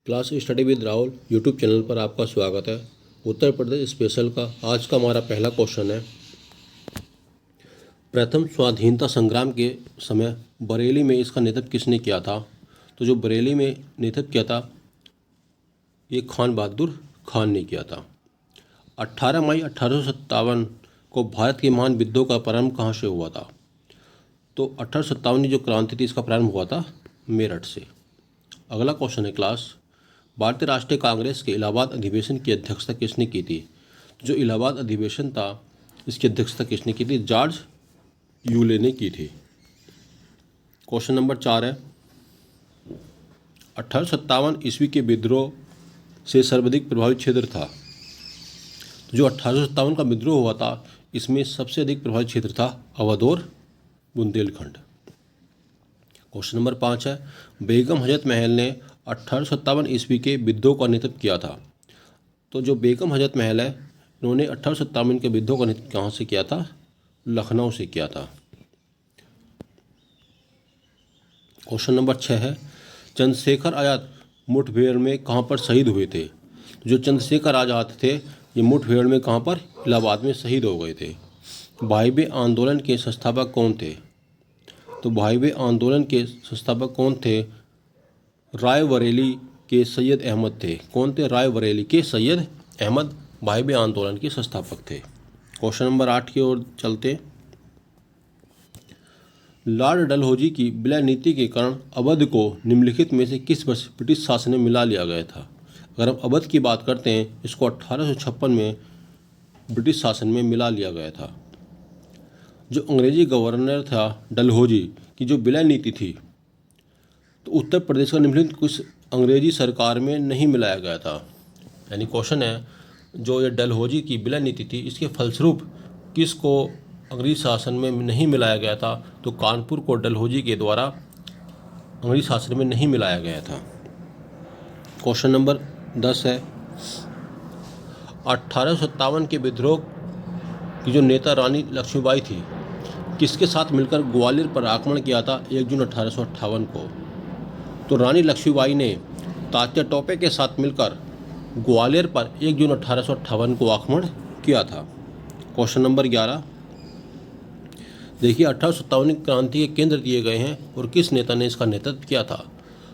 Class study with Rahul YouTube channel पर आपका स्वागत है। उत्तर प्रदेश स्पेशल का आज का हमारा पहला क्वेश्चन है, प्रथम स्वाधीनता संग्राम के समय बरेली में इसका नेतृत्व किसने किया था? तो जो बरेली में नेतृत्व किया था ये खान बहादुर खान ने किया था। 18 मई 1857 को भारत के महान विद्रोह का प्रारंभ कहाँ से हुआ था? तो 1857 की जो क्रांति थी इसका प्रारंभ हुआ था मेरठ से। अगला क्वेश्चन है क्लास, भारतीय राष्ट्रीय कांग्रेस के इलाहाबाद अधिवेशन की अध्यक्षता किसने की थी? जो इलाहाबाद अधिवेशन था इसकी अध्यक्षता किसने की थी? जॉर्ज यूले ने की थी। क्वेश्चन नंबर 4 है, 1857 ईस्वी के विद्रोह से सर्वाधिक प्रभावित क्षेत्र था। तो जो 1857 का विद्रोह हुआ था इसमें सबसे अधिक प्रभावित क्षेत्र था अवध और बुंदेलखंड। क्वेश्चन नंबर 5 है, बेगम हजरत महल ने 1857 ईस्वी के विद्रोह का नेतृत्व किया था। तो जो बेगम हजरत महल है इन्होंने 1857 के विद्रोह का नेतृत्व कहाँ से किया था? लखनऊ से किया था। क्वेश्चन नंबर 6 है, चंद्रशेखर आज़ाद मुठभेड़ में कहाँ पर शहीद हुए थे? जो चंद्रशेखर आज़ाद थे ये मुठभेड़ में कहाँ पर? इलाहाबाद में शहीद हो गए थे। वायव्य आंदोलन के संस्थापक कौन थे? तो वायव्य आंदोलन के संस्थापक कौन थे? रायबरेली के सैयद अहमद थे। कौन थे? रायबरेली के सैयद अहमद वायव्य आंदोलन के संस्थापक थे। क्वेश्चन नंबर 8 की ओर चलते। लॉर्ड डलहौजी की विलय नीति के कारण अवध को निम्नलिखित में से किस वर्ष ब्रिटिश शासन में मिला लिया गया था? अगर हम अवध की बात करते हैं इसको 1856 में ब्रिटिश शासन में मिला लिया गया था। जो अंग्रेजी गवर्नर था डलहौजी की जो विलय नीति थी तो उत्तर प्रदेश का निम्नलिखित कुछ अंग्रेजी सरकार में नहीं मिलाया गया था। यानी क्वेश्चन है जो ये डलहौजी की विलय नीति थी इसके फलस्वरूप किसको अंग्रेजी शासन में नहीं मिलाया गया था? तो कानपुर को डलहौजी के द्वारा अंग्रेजी शासन में नहीं मिलाया गया था। क्वेश्चन नंबर 10 है, 1857 के विद्रोह की जो नेता रानी लक्ष्मीबाई थी किसके साथ मिलकर ग्वालियर पर आक्रमण किया था 1 जून 1858 को? तो रानी लक्ष्मीबाई ने तात्या टोपे के साथ मिलकर ग्वालियर पर 1 जून 1858 को आक्रमण किया था। क्वेश्चन नंबर 11, देखिए 1857 की क्रांति के केंद्र दिए गए हैं और किस नेता ने इसका नेतृत्व किया था?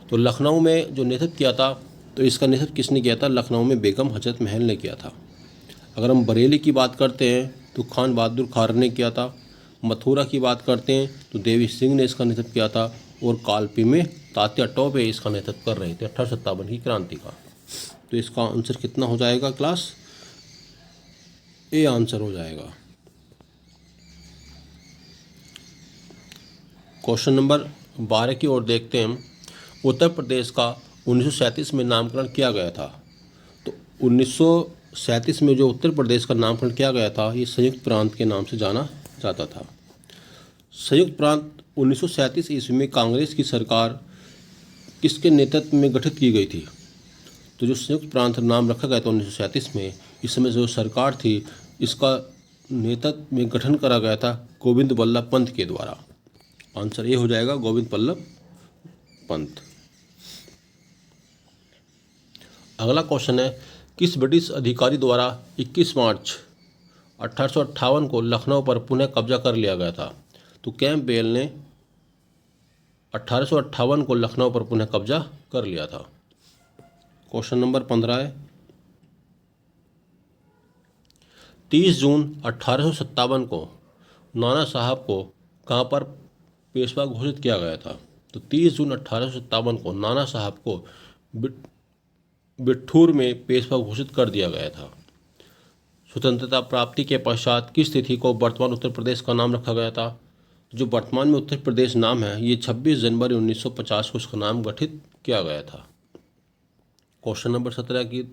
तो लखनऊ में जो नेतृत्व किया था तो इसका नेतृत्व किसने किया था? लखनऊ में बेगम हजरत महल ने किया था। अगर हम बरेली की बात करते हैं तो खान बहादुर खान ने किया था। मथुरा की बात करते हैं तो देवी सिंह ने इसका नेतृत्व किया था और कालपी में तात्या टोपे इसका नेतृत्व कर रहे थे 1857 की क्रांति का। तो इसका आंसर कितना हो जाएगा क्लास? ए आंसर हो जाएगा। क्वेश्चन नंबर 12 की ओर देखते हैं हम। उत्तर प्रदेश का 1937 में नामकरण किया गया था। तो 1937 में जो उत्तर प्रदेश का नामकरण किया गया था ये संयुक्त प्रांत के नाम से जाना जाता था। संयुक्त प्रांत 1937 ईस्वी में कांग्रेस की सरकार किसके नेतृत्व में गठित की गई थी? तो जो संयुक्त प्रांत नाम रखा गया था 1937 में, इस समय जो सरकार थी इसका नेतृत्व में गठन करा गया था गोविंद बल्लभ पंत के द्वारा। आंसर ये हो जाएगा गोविंद बल्लभ पंत। अगला क्वेश्चन है, किस ब्रिटिश अधिकारी द्वारा 21 मार्च 1858 को लखनऊ पर पुनः कब्जा कर लिया गया था? तो कैंपबेल ने 1858 को लखनऊ पर पुनः कब्जा कर लिया था। क्वेश्चन नंबर 15 है, 30 जून 1857 को नाना साहब को कहाँ पर पेशवा घोषित किया गया था? तो 30 जून 1857 को नाना साहब को बिठूर में पेशवा घोषित कर दिया गया था। स्वतंत्रता प्राप्ति के पश्चात किस तिथि को वर्तमान उत्तर प्रदेश का नाम रखा गया था? जो वर्तमान में उत्तर प्रदेश नाम है ये 26 जनवरी 1950 को उसका नाम गठित किया गया था। क्वेश्चन नंबर 17 की,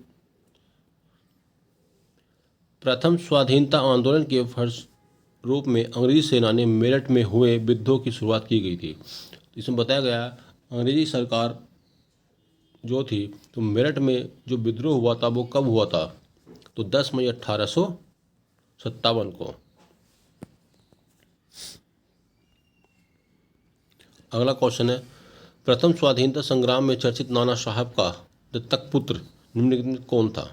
प्रथम स्वाधीनता आंदोलन के फलस्वरूप में अंग्रेजी सेना ने मेरठ में हुए विद्रोह की शुरुआत की गई थी। इसमें बताया गया अंग्रेजी सरकार जो थी तो मेरठ में जो विद्रोह हुआ था वो कब हुआ था? तो 10 मई 1857 को। अगला क्वेश्चन है, प्रथम स्वाधीनता संग्राम में चर्चित नाना साहब का दत्तक पुत्र निम्नलिखित में कौन था?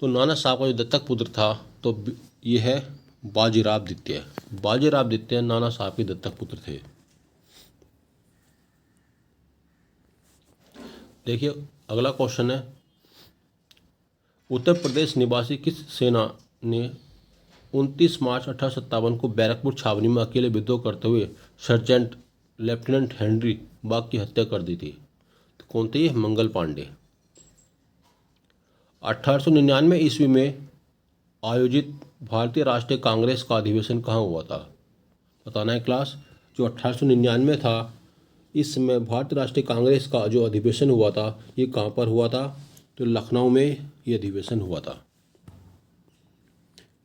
तो नाना साहब का जो दत्तक पुत्र था तो ये है बाजीराव द्वितीय। बाजीराव द्वितीय नाना साहब के दत्तक पुत्र थे। देखिए अगला क्वेश्चन है, उत्तर प्रदेश निवासी किस सेना ने 29 मार्च 1857 को बैरकपुर छावनी में अकेले विद्रोह करते हुए सर्जेंट लेफ्टिनेंट हेनरी बाग की हत्या कर दी थी? तो कौन थे ये? मंगल पांडे। 1899 ईस्वी में आयोजित भारतीय राष्ट्रीय कांग्रेस का अधिवेशन कहाँ हुआ था? बताना है क्लास। जो 1899 था, इस समय भारतीय राष्ट्रीय कांग्रेस का जो अधिवेशन हुआ था ये कहाँ पर हुआ था? तो लखनऊ में ये अधिवेशन हुआ था।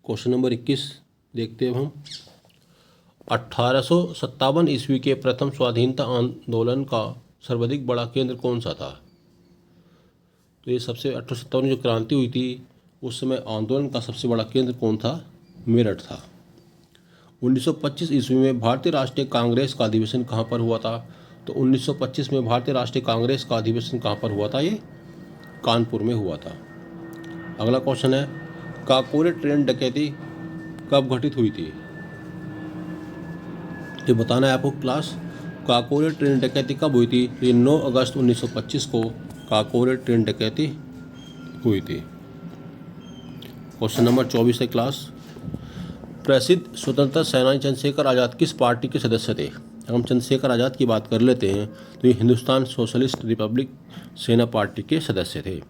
क्वेश्चन नंबर 21 देखते हैं हम। 1857 ईस्वी के प्रथम स्वाधीनता आंदोलन का सर्वाधिक बड़ा केंद्र कौन सा था? तो ये सबसे 1857 में जो क्रांति हुई थी उस समय आंदोलन का सबसे बड़ा केंद्र कौन था? मेरठ था। 1925 ईस्वी में भारतीय राष्ट्रीय कांग्रेस का अधिवेशन कहाँ पर हुआ था? तो 1925 में भारतीय राष्ट्रीय कांग्रेस का अधिवेशन कहाँ पर हुआ था? ये कानपुर में हुआ था। अगला क्वेश्चन है, काकोरी ट्रेन डकैती कब घटित हुई थी? ये बताना है आपको क्लास। काकोरी ट्रेन डकैती कब हुई थी? ये 9 अगस्त 1925 को काकोरी ट्रेन डकैती हुई थी। क्वेश्चन नंबर 24 है क्लास, प्रसिद्ध स्वतंत्रता सेनानी चंद्रशेखर आज़ाद किस पार्टी के सदस्य थे? अगर हम चंद्रशेखर आज़ाद की बात कर लेते हैं तो ये हिंदुस्तान सोशलिस्ट रिपब्लिक सेना पार्टी के सदस्य थे।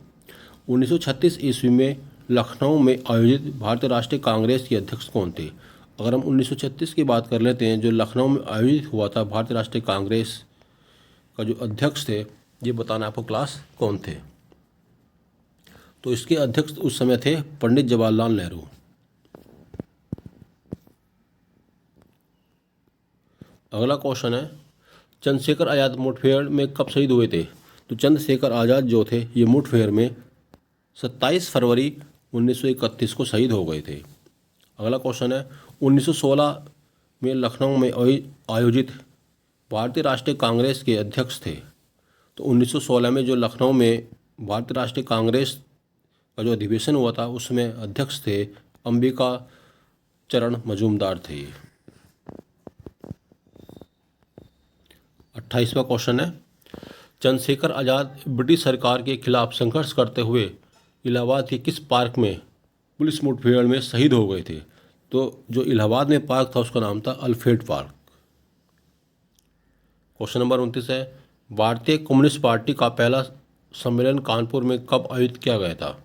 1936 ईस्वी में लखनऊ में आयोजित भारतीय राष्ट्रीय कांग्रेस के अध्यक्ष कौन थे? अगर हम 1936 की बात कर लेते हैं, जो लखनऊ में आयोजित हुआ था भारतीय राष्ट्रीय कांग्रेस का जो अध्यक्ष थे, ये बताना आपको क्लास कौन थे? तो इसके अध्यक्ष उस समय थे पंडित जवाहरलाल नेहरू। अगला क्वेश्चन है, चंद्रशेखर आज़ाद मुठभेड़ में कब शहीद हुए थे? तो चंद्रशेखर आज़ाद जो थे ये मुठभेड़ में 27 फरवरी 1931 को शहीद हो गए थे। अगला क्वेश्चन है, 1916 में लखनऊ में आयोजित भारतीय राष्ट्रीय कांग्रेस के अध्यक्ष थे। तो 1916 में जो लखनऊ में भारतीय राष्ट्रीय कांग्रेस का जो अधिवेशन हुआ था उसमें अध्यक्ष थे अंबिका चरण मजूमदार थे। 28वां क्वेश्चन है, चंद्रशेखर आज़ाद ब्रिटिश सरकार के खिलाफ संघर्ष करते हुए इलाहाबाद के किस पार्क में पुलिस मुठभेड़ में शहीद हो गए थे? तो जो इलाहाबाद में पार्क था उसका नाम था अल्फ्रेड पार्क। क्वेश्चन नंबर 29 है, भारतीय कम्युनिस्ट पार्टी का पहला सम्मेलन कानपुर में कब आयोजित किया गया था?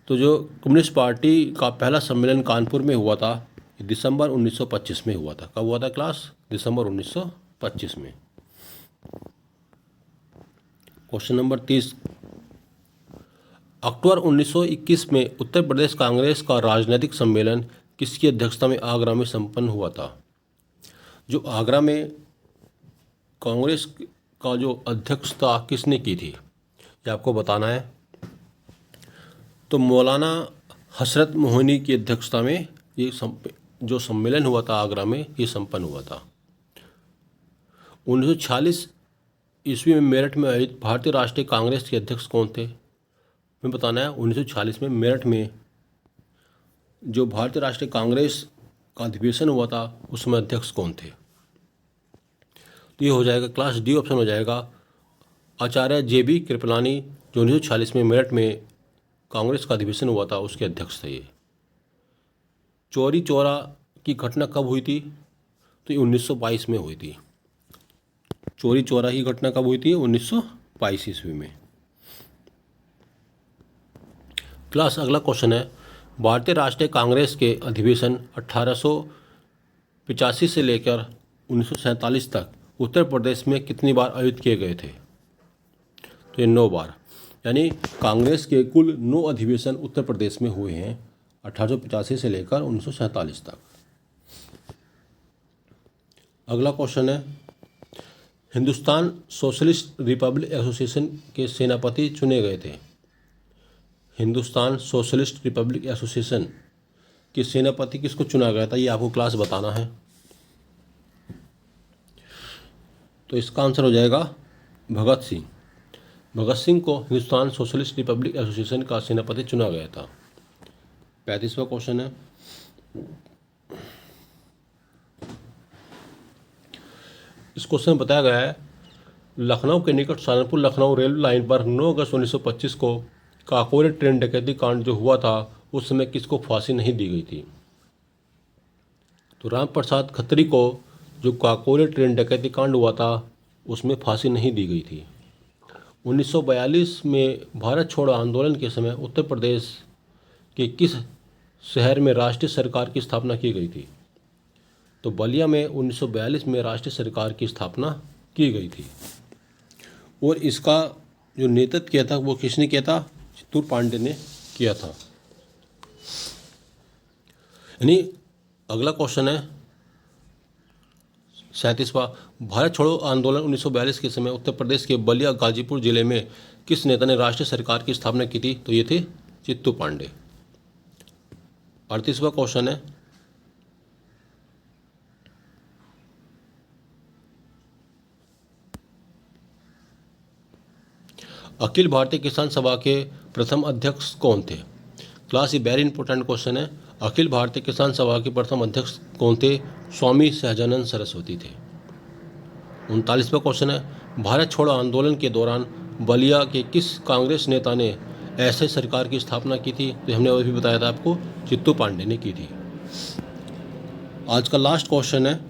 तो जो कम्युनिस्ट पार्टी का पहला सम्मेलन कानपुर में हुआ था दिसंबर 1925 में हुआ था। कब हुआ था क्लास? दिसंबर 1925 में। क्वेश्चन नंबर 30, अक्टूबर 1921 में उत्तर प्रदेश कांग्रेस का राजनीतिक सम्मेलन किसकी अध्यक्षता में आगरा में संपन्न हुआ था? जो आगरा में कांग्रेस का जो अध्यक्षता किसने की थी ये आपको बताना है। तो मौलाना हसरत मोहनी की अध्यक्षता में ये जो सम्मेलन हुआ था आगरा में ये संपन्न हुआ था। 1946 ईस्वी में मेरठ में आयोजित भारतीय राष्ट्रीय कांग्रेस के अध्यक्ष कौन थे? मैं बताना है 1946 में मेरठ में जो भारतीय राष्ट्रीय कांग्रेस का अधिवेशन हुआ था उसमें अध्यक्ष कौन थे? तो ये हो जाएगा क्लास डी ऑप्शन हो जाएगा, आचार्य JB कृपलानी, जो 1946 में मेरठ में कांग्रेस का अधिवेशन हुआ था उसके अध्यक्ष थे ये। चौरी चौरा की घटना कब हुई थी? तो ये 1922 में हुई थी। चौरी चौरा की घटना कब हुई थी? 1922 ईस्वी में। क्लास अगला क्वेश्चन है, भारतीय राष्ट्रीय कांग्रेस के अधिवेशन 1885 से लेकर 1947 तक उत्तर प्रदेश में कितनी बार आयोजित किए गए थे? तो ये 9 बार, यानी कांग्रेस के कुल 9 अधिवेशन उत्तर प्रदेश में हुए हैं 1885 से लेकर 1947 तक। अगला क्वेश्चन है, हिंदुस्तान सोशलिस्ट रिपब्लिक एसोसिएशन के सेनापति चुने गए थे। हिंदुस्तान सोशलिस्ट रिपब्लिक एसोसिएशन के सेनापति किसको चुना गया था ये आपको क्लास बताना है। तो इसका आंसर हो जाएगा भगत सिंह। भगत सिंह को हिंदुस्तान सोशलिस्ट रिपब्लिक एसोसिएशन का सेनापति चुना गया था? 35वां क्वेश्चन है, इस क्वेश्चन में बताया गया है लखनऊ के निकट सहारनपुर लखनऊ रेलवे लाइन पर 9 अगस्त 1925 को काकोरी ट्रेन डकैती कांड जो हुआ था उस समय किसको फांसी नहीं दी गई थी? तो राम प्रसाद खत्री को जो काकोरी ट्रेन डकैती कांड हुआ था उसमें फांसी नहीं दी गई थी। 1942 में भारत छोड़ो आंदोलन के समय उत्तर प्रदेश के किस शहर में राष्ट्रीय सरकार की स्थापना की गई थी? तो बलिया में 1942 में राष्ट्रीय सरकार की स्थापना की गई थी। और इसका जो नेतृत्व किया था वो किसने किया था? चित्तूर पांडे ने किया था। यानी अगला क्वेश्चन है 37वां, भारत छोड़ो आंदोलन 1942 के समय उत्तर प्रदेश के बलिया गाजीपुर जिले में किस नेता ने राष्ट्रीय सरकार की स्थापना की थी? तो ये थे चित्तू पांडे। 38वां क्वेश्चन है, अखिल भारतीय किसान सभा के प्रथम अध्यक्ष कौन थे? क्लास ये वेरी इंपॉर्टेंट क्वेश्चन है। अखिल भारतीय किसान सभा के प्रथम अध्यक्ष कौन थे? स्वामी सहजानंद सरस्वती थे। 39वां क्वेश्चन है, भारत छोड़ो आंदोलन के दौरान बलिया के किस कांग्रेस नेता ने ऐसे सरकार की स्थापना की थी? तो हमने अभी बताया था आपको, चित्तू पांडे ने की थी। आज का लास्ट क्वेश्चन है